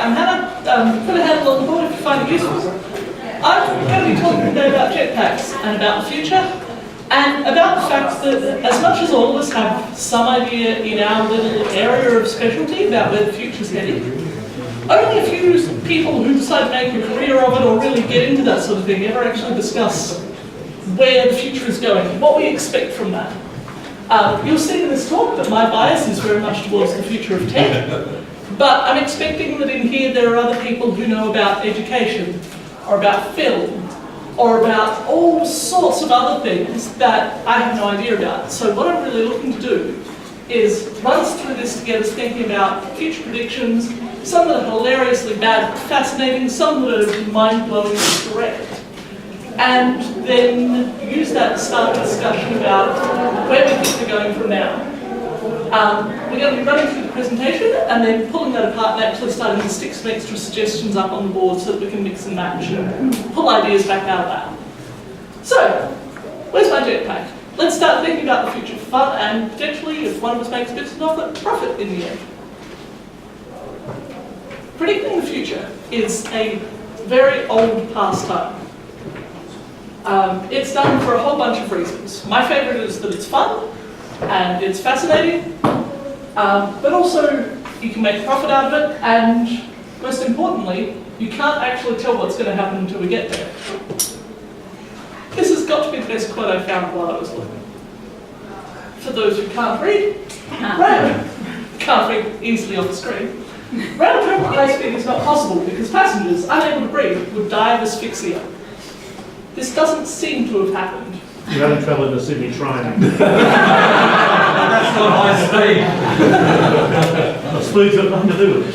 I'm Hannah. Put a handle on the board if you find it useful. I'm going to be talking today about jetpacks and about the future, and about the fact that as much as all of us have some idea in our little area of specialty about where the future's heading, only a few people who decide to make a career of it or really get into that sort of thing ever actually discuss where the future is going, what we expect from that. You'll see in this talk that my bias is very much towards the future of tech, but I'm expecting that in here there are other people who know about education, or about film, or about all sorts of other things that I have no idea about. So what I'm really looking to do is run us through this together, thinking about future predictions, some that are hilariously bad, fascinating, some that are mind-blowing and correct. And then use that to start a discussion about where we think we're going from now. We're going to be running through the presentation and then pulling that apart and actually starting to stick some extra suggestions up on the board so that we can mix and match and pull ideas back out of that. So, where's my jetpack? Let's start thinking about the future for fun and potentially, if one of us makes bits of profit in the end. Predicting the future is a very old pastime. It's done for a whole bunch of reasons. My favourite is that it's fun and it's fascinating, but also you can make profit out of it, and most importantly, you can't actually tell what's going to happen until we get there. This has got to be the best quote I found while I was looking. For those who can't read, can't read easily on the screen, round trip at high speed is not possible because passengers unable to breathe would die of asphyxia. This doesn't seem to have happened. You haven't travelled in the Sydney train. That's not high speed. The speed's got nothing to do with it.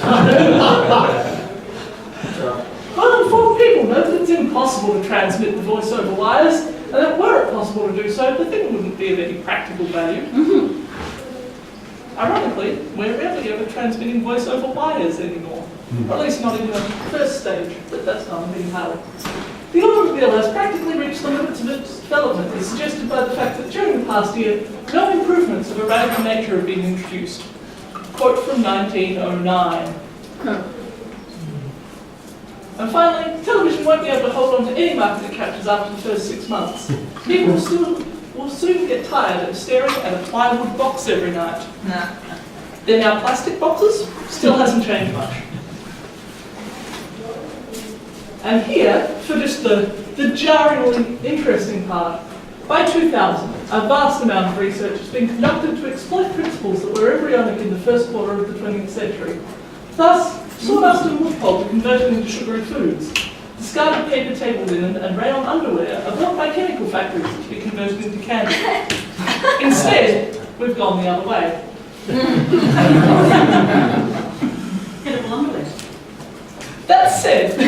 Well-informed people know that it's impossible to transmit the voice over wires, and that were it possible to do so, the thing wouldn't be of any practical value. Ironically, we're rarely ever transmitting voice over wires anymore. Or at least not in the first stage, but that's not a big hell. The automobile has practically reached the limits of its development, as suggested by the fact that during the past year, no improvements of a radical nature have been introduced. Quote from 1909. And finally, television won't be able to hold on to any market it captures after the first 6 months. People will soon get tired of staring at a plywood box every night. They're now plastic boxes, still hasn't changed much. And here, for just the jarringly interesting part, by 2000, a vast amount of research has been conducted to exploit principles that were embryonic in the first quarter of the 20th century. Thus, sawdust and wood pulp are converted into sugary foods. Discarded paper table linen and rayon underwear are built by chemical factories to be converted into candy. Instead, we've gone the other way. That said,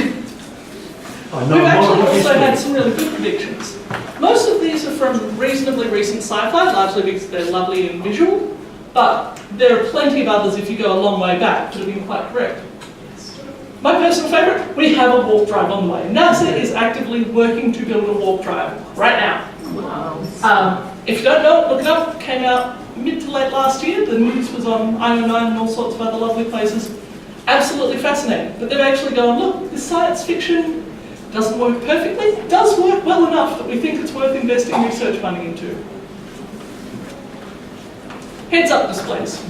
we've actually also had some really good predictions. Most of these are from reasonably recent sci-fi, largely because they're lovely and visual, but there are plenty of others if you go a long way back that have been quite correct. My personal favourite, we have a warp drive on the way. NASA is actively working to build a warp drive right now. If you don't know it, look it up. It came out mid to late last year. The news was on IO9 and all sorts of other lovely places. Absolutely fascinating. But they've actually gone, look, this science fiction doesn't work perfectly, it does work well enough that we think it's worth investing research money into. Heads-up displays.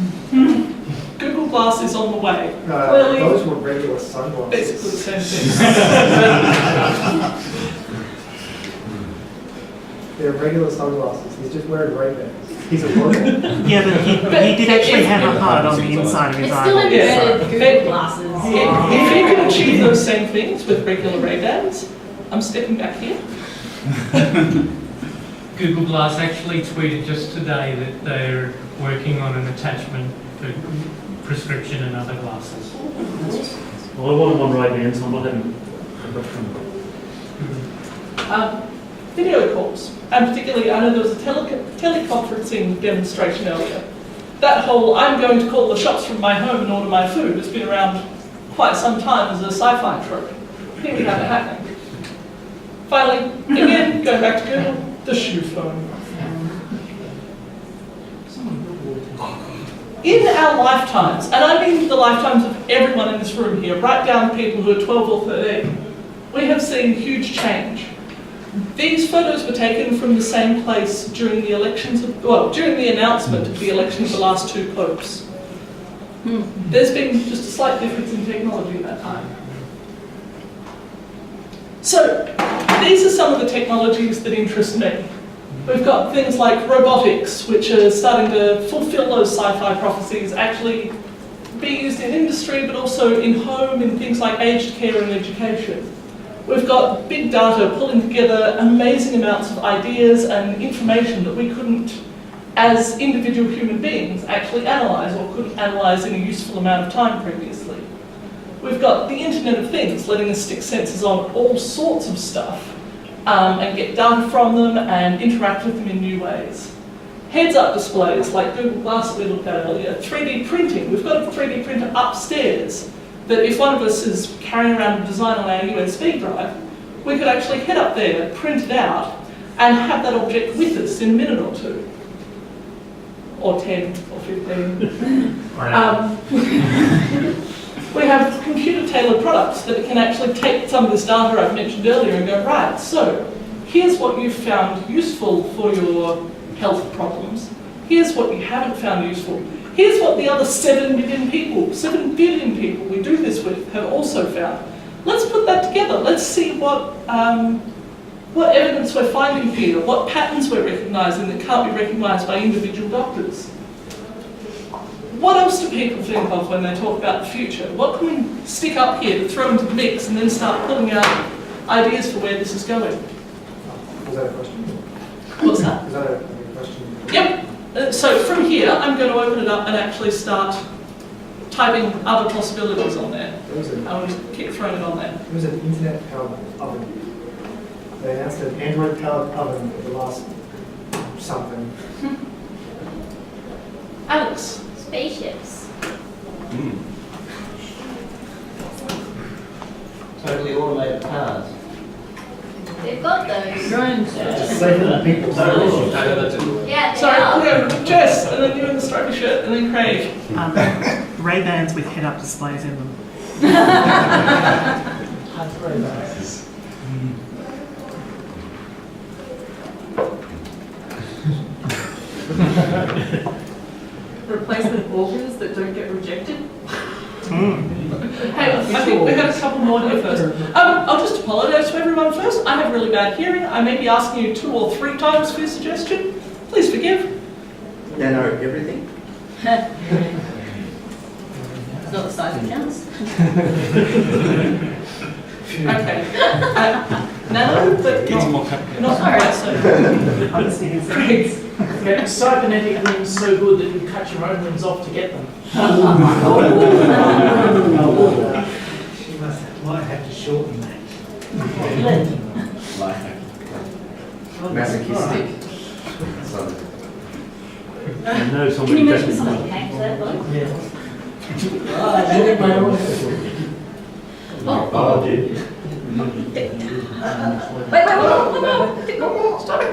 Google Glass is on the way. Clearly, those were regular sunglasses. Basically the same thing. They're regular sunglasses. He's just wearing Ray-Bans. He's a worker. Yeah, but he did actually have a heart on the inside of his eye. It's still embedded Google glasses. If you can achieve those same things with regular Ray-Bans, I'm stepping back here. Google Glass actually tweeted just today that they're working on an attachment for prescription and other glasses. Well, I wanted one Ray-Ban, so I'm not having. Video calls, and particularly I know there was a teleconferencing demonstration earlier. That whole I'm going to call the shops from my home and order my food has been around quite some time as a sci-fi trope. Here we have it happening. Finally, again, going back to Google, the shoe phone. in our lifetimes, and I mean the lifetimes of everyone in this room here, right down to people who are 12 or 13, we have seen huge change. These photos were taken from the same place during the during the announcement of the election of the last two popes. There's been just a slight difference in technology at that time. So, these are some of the technologies that interest me. We've got things like robotics, which are starting to fulfill those sci-fi prophecies, actually be used in industry, but also in home, in things like aged care and education. We've got big data pulling together amazing amounts of ideas and information that we couldn't, as individual human beings, actually analyse or couldn't analyse in a useful amount of time previously. We've got the Internet of Things, letting us stick sensors on all sorts of stuff and get data from them and interact with them in new ways. Heads-up displays, like Google Glass that we looked at earlier. 3D printing. We've got a 3D printer upstairs that if one of us is carrying around a design on our USB drive, we could actually head up there, print it out, and have that object with us in a minute or two. Or 10 or 15. We have computer-tailored products that can actually take some of this data I've mentioned earlier and go, right, so here's what you've found useful for your health problems. Here's what you haven't found useful. Here's what the other 7 billion people we do this with have also found. Let's put that together. Let's see what evidence we're finding here, what patterns we're recognising that can't be recognised by individual doctors. What else do people think of when they talk about the future? What can we stick up here to throw into the mix and then start pulling out ideas for where this is going? Was that a question? What's that? Is that a question? Yep. So from here, I'm going to open it up and actually start typing other possibilities on there. I'll just keep throwing it on there. It was an internet-powered oven. They announced an Android-powered oven at the last something. Alex. Spaceships. Totally automated cars. They've got those. Drones. Safer than people. Yeah, they Sorry, are. we'll go Jess, and then you in the stripy shirt, and then Craig. Ray-Bans with head-up displays in them. Replacement organs that don't get rejected. Hey, I think we had a couple more here first. I'll just apologise to everyone first. I have really bad hearing. I may be asking you 2 or 3 times for your suggestion. Please forgive. They know everything. It's not the size of counts. Okay. Nano, but not quite so. Craig. Okay, cybernetic limbs so good that you cut your own limbs off to get them. She might have to shorten that. Masochistic. I know Can somebody you imagine definitely something hang to that bloke? Oh, I did. Wait, stop it.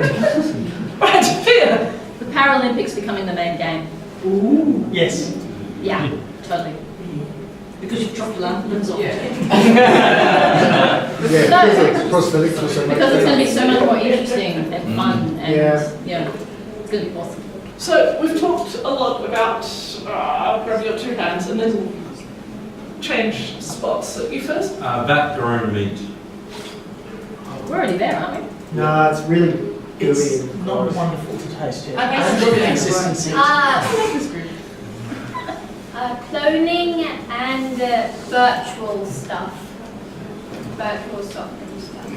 Right, here. The Paralympics becoming the main game. Yes. Yeah, totally. Because you've chopped limbs off. No, Prosthetics or something. because it's going to be so much more interesting and fun and Yeah. it's going to be awesome. So we've talked a lot about, I'll grab your 2 hands and then change spots. So you first? Vat grown meat. We're already there, aren't we? No, it's really gooey. It's and not gross. wonderful to taste yet. I guess And it's look at okay. consistency. Cloning and virtual stuff. Virtual software stuff.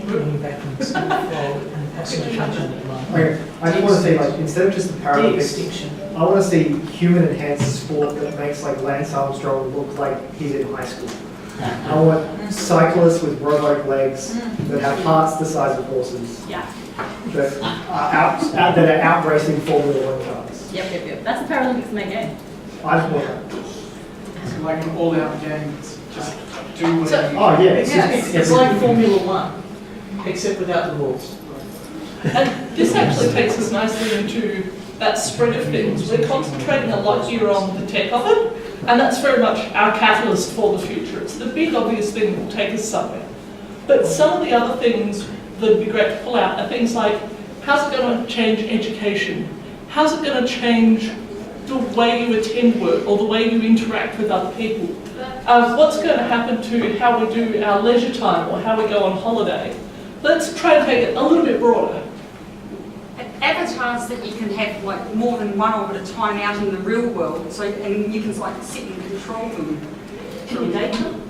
Bringing back and stuff and passenger judgment. Okay, I just want to see, like, instead of just the Paralympics, De-extinction. I want to see human-enhanced sport that makes, like, Lance Armstrong look like he's in high school. I want cyclists with robotic legs that have hearts the size of horses. Yeah. That are out-racing Formula 1 cars. Yep. That's the Paralympics main game. I just want that. It's like an all-out game. It's just do whatever you Oh, yeah. It's like Formula 1, except without the rules. And this actually takes us nicely into that spread of things. We're concentrating a lot here on the tech of it, and that's very much our catalyst for the future. It's the big obvious thing that will take us somewhere. But some of the other things that would be great to pull out are things like, how's it going to change education? How's it going to change the way you attend work or the way you interact with other people? What's going to happen to how we do our leisure time or how we go on holiday? Let's try and take it a little bit broader. Avatars that you can have like more than one of at a time out in the real world, so and you can like sit and control them. Can you date them?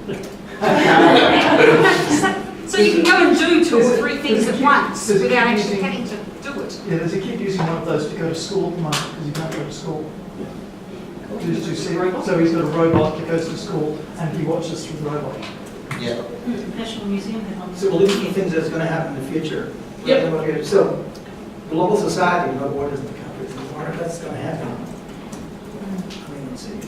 So you can go and do 2 or 3 things at once without actually having to do it. Yeah, there's a kid using one of those to go to school at the moment because he can't go to school. Just to see, so he's got a robot that goes to school and he watches through the robot. Yeah. National Museum has one. So we're looking at things that's going to happen in the future. Yep. So global society, no borders in the countries, and that's going to happen. I mean, let's see.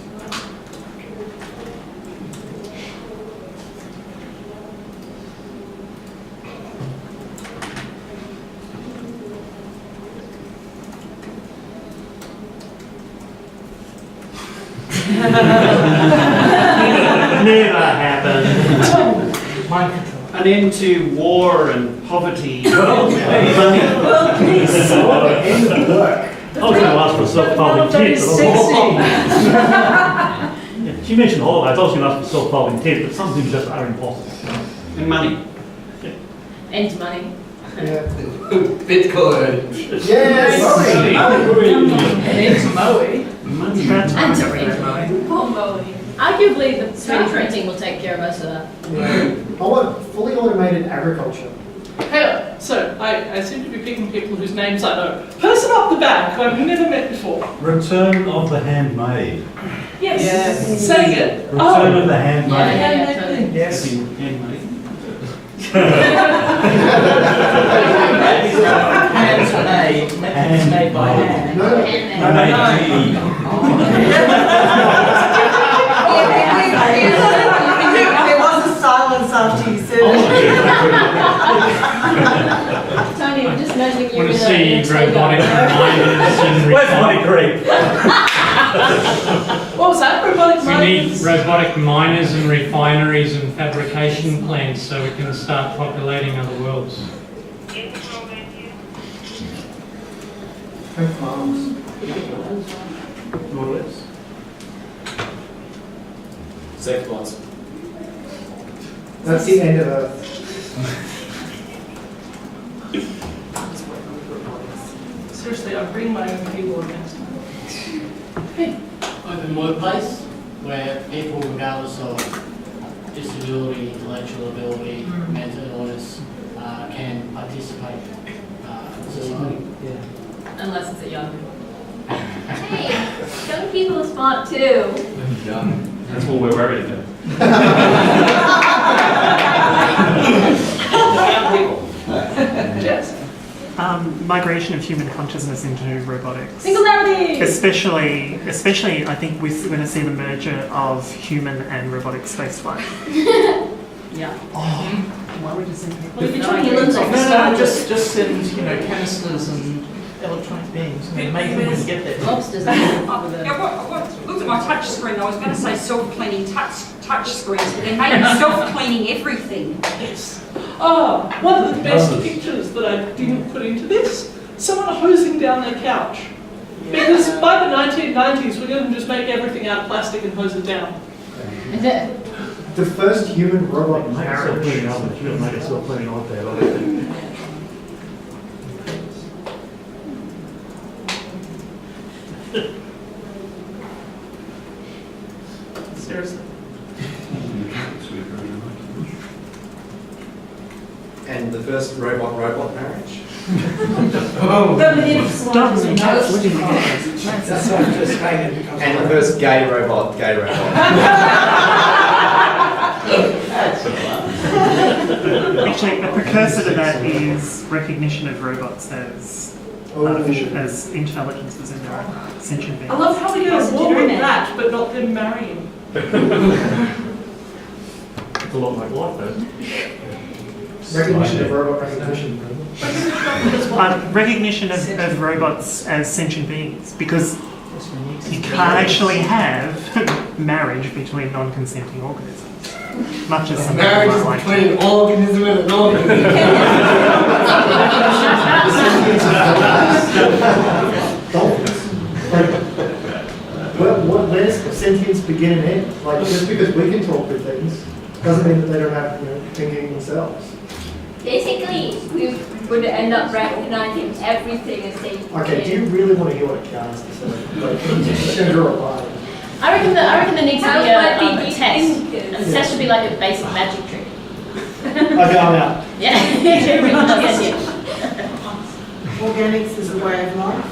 Never happened. Mind control. An end to war and poverty. World peace. End of work. I was going to ask for self-folding tent. Yeah, she mentioned holidays. I was going to ask for self-folding tent, but some things just are impossible. And money. And money. Yeah. Bitcoin. Yes! And into Moe. Money. And to read. Poor Moe. Arguably, the 3D printing will take care of most of that. Yeah. I want fully automated agriculture. Hey, so I seem to be picking people whose names I know. Person up the back who I've never met before. Return of the handmaid. Yes. Yes. Saying it. Return of the handmaid. Yeah, totally. Yes. Handmade. Hands made. Hands made by hand. No. There was a silence after you said Tony, I'm just imagining you Want in to see a robotic miners and Where's my creep? What was that? Robotic We need minds? robotic miners and refineries and fabrication plants so we can start populating other worlds. More or less. Sex bots. That's the end of Earth. Seriously, I bring my own keyboard next time. Open workplace where people, regardless of disability, intellectual ability, mental illness, can participate in society. Unless it's a young people. Hey, young people are smart too. That's what we're worried about. Yes. Migration of human consciousness into robotics. Singularity! Especially, I think we're going to see the merger of human and robotic spaceflight. Yeah. Why would you say Well, if you're No, talking limbs off the side, just send, canisters and electronic beams and make them when you get there. lobsters. I looked at my touch screen. I was going to say self-cleaning touch screens, but then maybe self-cleaning everything. Yes. One of the best pictures that I didn't put into this, someone hosing down their couch. Because by the 1990s, we're going to just make everything out of plastic and hose it down. The first human robot Make a self-cleaning marriage. oven. She'll make a self-cleaning iPad. Seriously. And the first robot marriage? That's what I'm just saying. It becomes And the first gay robot. Actually, a precursor to that is recognition of robots as as intelligences in their own sentient beings. I love how we get a war with that, but not them marrying. It's a lot like life, though. Recognition of robot recognition. Recognition of robots as sentient beings, because you can't actually have marriage between non-consenting organisms. Much as some Marriage people is like between an organism and an organism. Where's sentience begin and end? Like, just because we can talk with things doesn't mean that they don't have, thinking themselves. Basically, we would end up recognizing everything as sentient. Okay, do you really want to hear what it has to say? Like, send her a line. I reckon there needs to be How might a be test. thinking? And the test should be like a basic magic trick. Okay, I'm out. Yeah. Yeah. Organics is a way of life.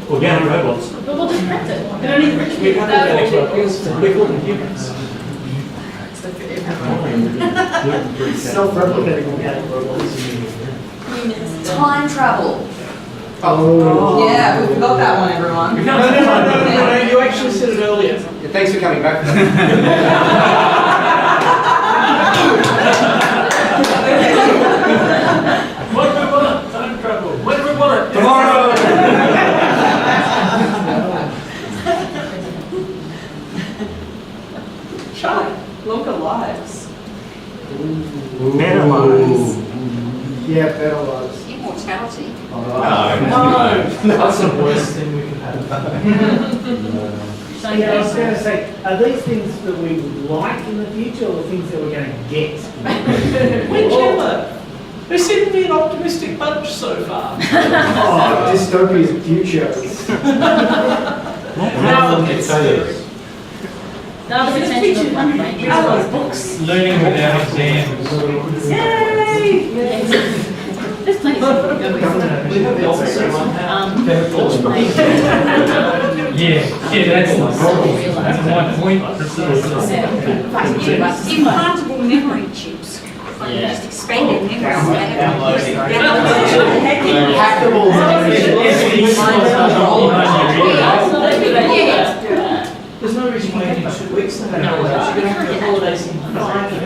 Organic robots. But we'll just print it. We don't need rich people. We call them humans. Self-replicating organic robots. Time travel. Oh. Yeah, we forgot that one, everyone. No, you actually said it earlier. Yeah, thanks for coming back. When do we want it? Time travel. When do we want it? Tomorrow. Shy. Longer lives. better lives. Yeah, better lives. Immortality. No. That's the worst thing we can have. Yeah, I was going to say, are these things that we would like in the future or things that we're going to get? Whichever. They seem to be an optimistic bunch so far. Oh, dystopia's futures. Now, Now the potential of one brain. books. Learning without exams. Yay! There's plenty of people go with. That's my point. Implantable memory chips. Like just expanded memory. Hackable. There's no reason why you need 2 weeks to have holidays. You're going to have your holidays in 5 years.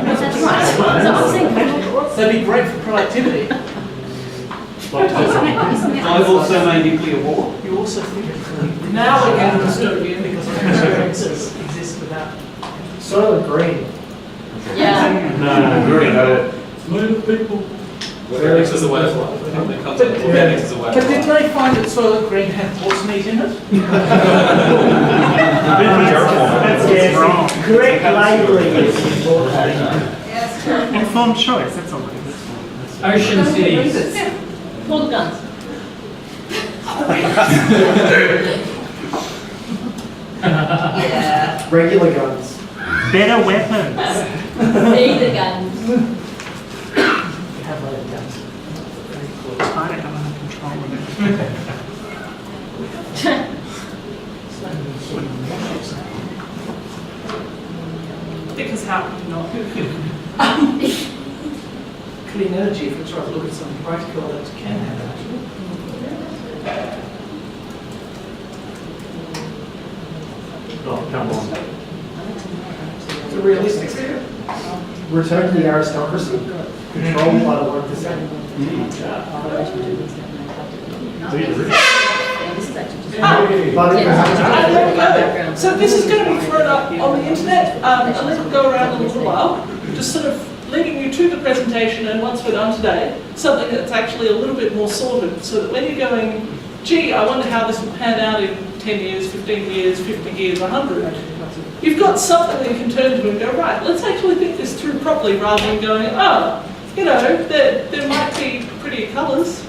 That'd be great for productivity. I've also made nuclear war. You also think now we're getting dystopian because experiences exist without. Soylent Green. Yeah. No, green. Move people. Organics is a way of life. I think the concept of organics is a way But of did life. they find that Soylent Green had horse meat in it? Yes, correct labelling is important. Informed choice, that's all it is. Ocean cities. Pull the guns. Yeah. Regular guns. Better weapons. See the guns. We have later guns. I don't have any control of it. Because how can you not? Clean energy, if we try to look at something practical that can happen actually. Oh, come on. It's a realistic theory. Return to the aristocracy. Controlled by the 1%. This is actually just. So this is going to be thrown up on the internet. And this will go around in a little while. Just sort of leading you to the presentation, and once we're done today, something that's actually a little bit more sorted, so that when you're going, gee, I wonder how this will pan out in 10 years, 15 years, 50 years, 100, you've got something that you can turn to and go, right, let's actually think this through properly, rather than going, oh, there might be pretty colours.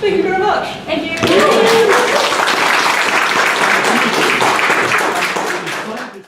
Thank you very much. Thank you.